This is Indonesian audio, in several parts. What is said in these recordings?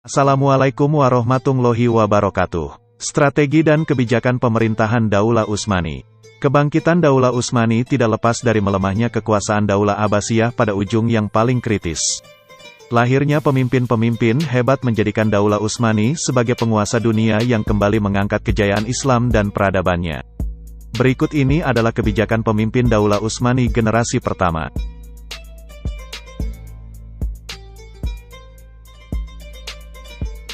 Assalamualaikum warahmatullahi wabarakatuh. Strategi dan kebijakan pemerintahan Daulah Utsmani. Kebangkitan Daulah Utsmani tidak lepas dari melemahnya kekuasaan Daulah Abbasiyah pada ujung yang paling kritis. Lahirnya pemimpin-pemimpin hebat menjadikan Daulah Utsmani sebagai penguasa dunia yang kembali mengangkat kejayaan Islam dan peradabannya. Berikut ini adalah kebijakan pemimpin Daulah Utsmani generasi pertama.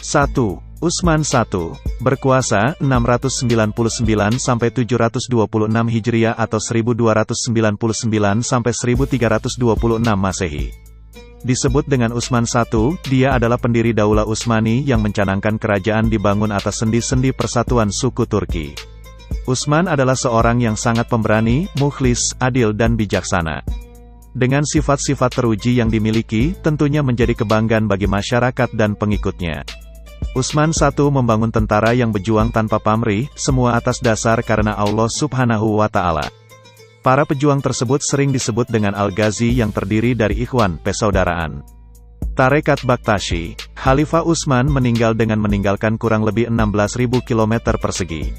1. Utsman I, berkuasa 699–726 Hijriah atau 1299–1326 Masehi. Disebut dengan Utsman I, dia adalah pendiri Daulah Utsmani yang mencanangkan kerajaan dibangun atas sendi-sendi persatuan suku Turki. Utsman adalah seorang yang sangat pemberani, mukhlis, adil dan bijaksana. Dengan sifat-sifat teruji yang dimiliki, tentunya menjadi kebanggaan bagi masyarakat dan pengikutnya. Utsman I membangun tentara yang berjuang tanpa pamrih, semua atas dasar karena Allah Subhanahu wa Ta'ala. Para pejuang tersebut sering disebut dengan Al-Ghazi yang terdiri dari ikhwan, persaudaraan. Tarekat Baktashi. Khalifah Utsman meninggal dengan meninggalkan kurang lebih 16.000 km persegi.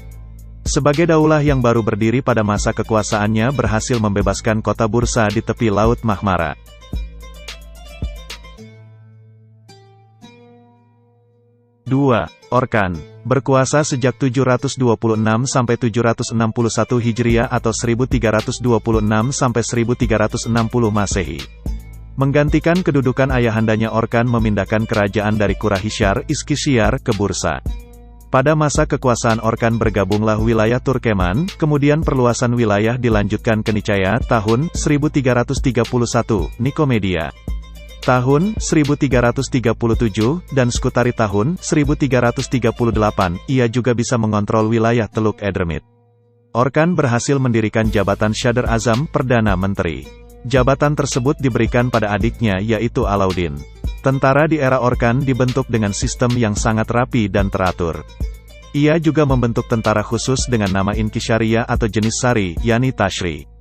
Sebagai daulah yang baru berdiri pada masa kekuasaannya berhasil membebaskan kota Bursa di tepi Laut Mahmara. 2. Orkan, berkuasa sejak 726–761 Hijriah atau 1326–1360 Masehi. Menggantikan kedudukan ayahandanya Orkan memindahkan kerajaan dari Quraisy Iskisyar ke Bursa. Pada masa kekuasaan Orkan bergabunglah wilayah Turkeman, kemudian perluasan wilayah dilanjutkan ke Nicaya tahun 1331, Nikomedia tahun 1337, dan Skutari tahun 1338, ia juga bisa mengontrol wilayah Teluk Edremit. Orkan berhasil mendirikan jabatan Sadr Azam Perdana Menteri. Jabatan tersebut diberikan pada adiknya yaitu Alauddin. Tentara di era Orkan dibentuk dengan sistem yang sangat rapi dan teratur. Ia juga membentuk tentara khusus dengan nama Inkisyariya atau jenis Sari, yani Tashri.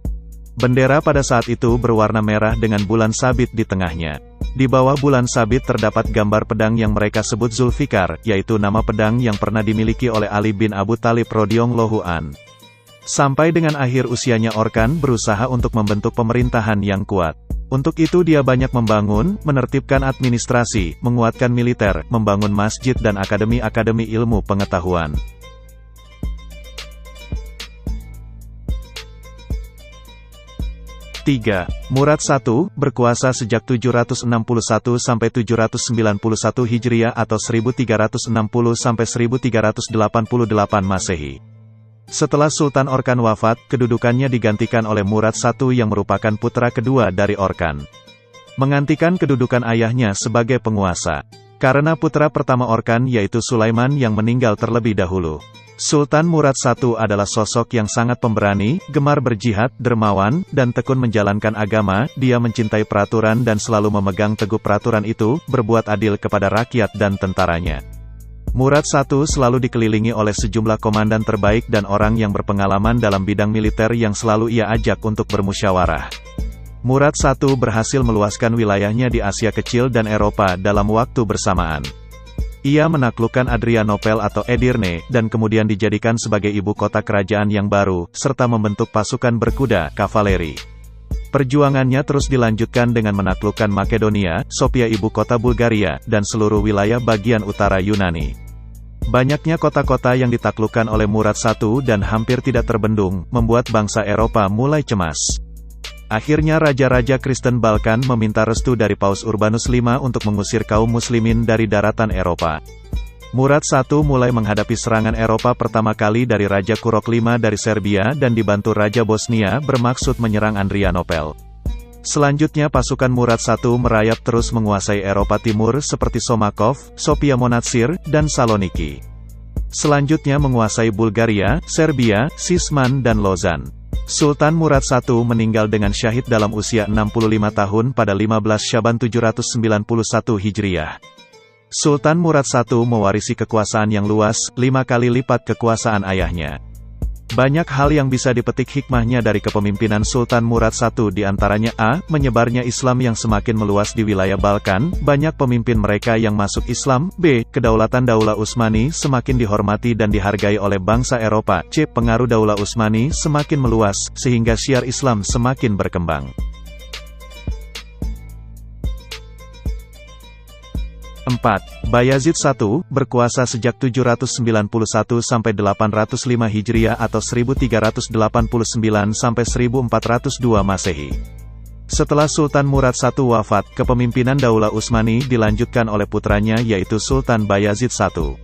Bendera pada saat itu berwarna merah dengan bulan sabit di tengahnya. Di bawah bulan sabit terdapat gambar pedang yang mereka sebut Zulfikar, yaitu nama pedang yang pernah dimiliki oleh Ali bin Abu Thalib radhiyallahu an. Sampai dengan akhir usianya Orkan berusaha untuk membentuk pemerintahan yang kuat. Untuk itu dia banyak membangun, menertibkan administrasi, menguatkan militer, membangun masjid dan akademi-akademi ilmu pengetahuan. 3. Murad I, berkuasa sejak 761–791 Hijriah atau 1360–1388 Masehi. Setelah Sultan Orkan wafat, kedudukannya digantikan oleh Murad I yang merupakan putra kedua dari Orkan. Menggantikan kedudukan ayahnya sebagai penguasa. Karena putra pertama Orkan yaitu Sulaiman yang meninggal terlebih dahulu. Sultan Murad I adalah sosok yang sangat pemberani, gemar berjihad, dermawan, dan tekun menjalankan agama. Dia mencintai peraturan dan selalu memegang teguh peraturan itu, berbuat adil kepada rakyat dan tentaranya. Murad I selalu dikelilingi oleh sejumlah komandan terbaik dan orang yang berpengalaman dalam bidang militer yang selalu ia ajak untuk bermusyawarah. Murad I berhasil meluaskan wilayahnya di Asia Kecil dan Eropa dalam waktu bersamaan. Ia menaklukkan Adrianopel atau Edirne, dan kemudian dijadikan sebagai ibu kota kerajaan yang baru, serta membentuk pasukan berkuda, kavaleri. Perjuangannya terus dilanjutkan dengan menaklukkan Makedonia, Sofia ibu kota Bulgaria, dan seluruh wilayah bagian utara Yunani. Banyaknya kota-kota yang ditaklukkan oleh Murad I dan hampir tidak terbendung, membuat bangsa Eropa mulai cemas. Akhirnya raja-raja Kristen Balkan meminta restu dari Paus Urbanus V untuk mengusir kaum muslimin dari daratan Eropa. Murad I mulai menghadapi serangan Eropa pertama kali dari Raja Kurok V dari Serbia dan dibantu Raja Bosnia bermaksud menyerang Adrianopel. Selanjutnya pasukan Murad I merayap terus menguasai Eropa Timur seperti Somakov, Sofia Monatsir, dan Saloniki. Selanjutnya menguasai Bulgaria, Serbia, Sisman dan Lozan. Sultan Murad I meninggal dengan syahid dalam usia 65 tahun pada 15 Syaban 791 Hijriah. Sultan Murad I mewarisi kekuasaan yang luas, 5 kali lipat kekuasaan ayahnya. Banyak hal yang bisa dipetik hikmahnya dari kepemimpinan Sultan Murad I, di antaranya a. Menyebarnya Islam yang semakin meluas di wilayah Balkan, banyak pemimpin mereka yang masuk Islam. b. Kedaulatan Daulah Utsmani semakin dihormati dan dihargai oleh bangsa Eropa. c. Pengaruh Daulah Utsmani semakin meluas, sehingga syiar Islam semakin berkembang. 4. Bayazid I, berkuasa sejak 791 sampai 805 Hijriah atau 1389 sampai 1402 Masehi. Setelah Sultan Murad I wafat, kepemimpinan Daulah Utsmani dilanjutkan oleh putranya yaitu Sultan Bayazid I.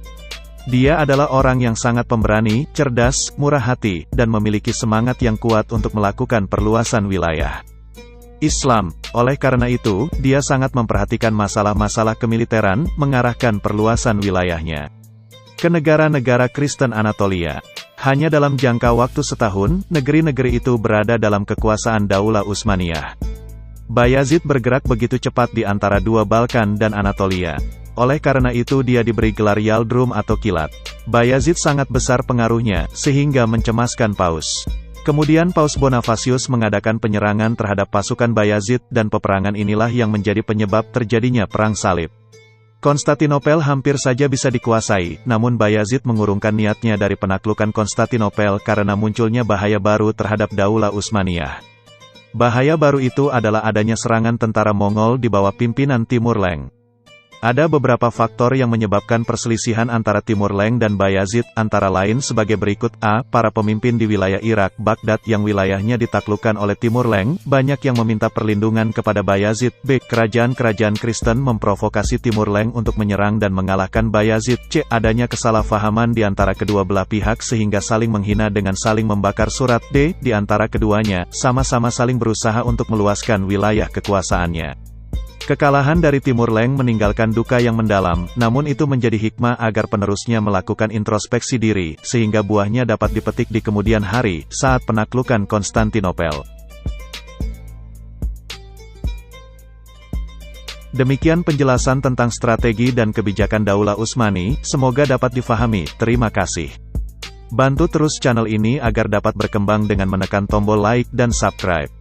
Dia adalah orang yang sangat pemberani, cerdas, murah hati, dan memiliki semangat yang kuat untuk melakukan perluasan wilayah Islam. Oleh karena itu, dia sangat memperhatikan masalah-masalah kemiliteran, mengarahkan perluasan wilayahnya ke negara-negara Kristen Anatolia. Hanya dalam jangka waktu setahun, negeri-negeri itu berada dalam kekuasaan Daulah Utsmaniyah. Bayazid bergerak begitu cepat di antara dua Balkan dan Anatolia. Oleh karena itu dia diberi gelar Yaldrum atau Kilat. Bayazid sangat besar pengaruhnya, sehingga mencemaskan Paus. Kemudian Paus Bonifasius mengadakan penyerangan terhadap pasukan Bayazid, dan peperangan inilah yang menjadi penyebab terjadinya Perang Salib. Konstantinopel hampir saja bisa dikuasai, namun Bayazid mengurungkan niatnya dari penaklukan Konstantinopel karena munculnya bahaya baru terhadap Daulah Utsmaniyah. Bahaya baru itu adalah adanya serangan tentara Mongol di bawah pimpinan Timur Leng. Ada beberapa faktor yang menyebabkan perselisihan antara Timur Leng dan Bayazid, antara lain sebagai berikut. A. Para pemimpin di wilayah Irak, Baghdad yang wilayahnya ditaklukkan oleh Timur Leng, banyak yang meminta perlindungan kepada Bayazid. B. Kerajaan-kerajaan Kristen memprovokasi Timur Leng untuk menyerang dan mengalahkan Bayazid. C. Adanya kesalahpahaman di antara kedua belah pihak sehingga saling menghina dengan saling membakar surat. D. Di antara keduanya, sama-sama saling berusaha untuk meluaskan wilayah kekuasaannya. Kekalahan dari Timur Leng meninggalkan duka yang mendalam, namun itu menjadi hikmah agar penerusnya melakukan introspeksi diri, sehingga buahnya dapat dipetik di kemudian hari, saat penaklukan Konstantinopel. Demikian penjelasan tentang strategi dan kebijakan Daulah Utsmani, semoga dapat difahami. Terima kasih. Bantu terus channel ini agar dapat berkembang dengan menekan tombol like dan subscribe.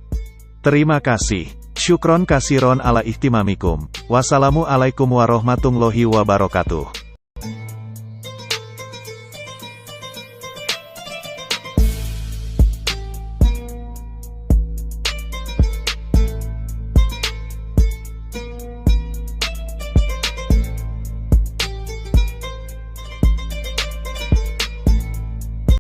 Terima kasih. Syukron kasiron ala ihtimamikum. Wassalamualaikum warahmatullahi wabarakatuh.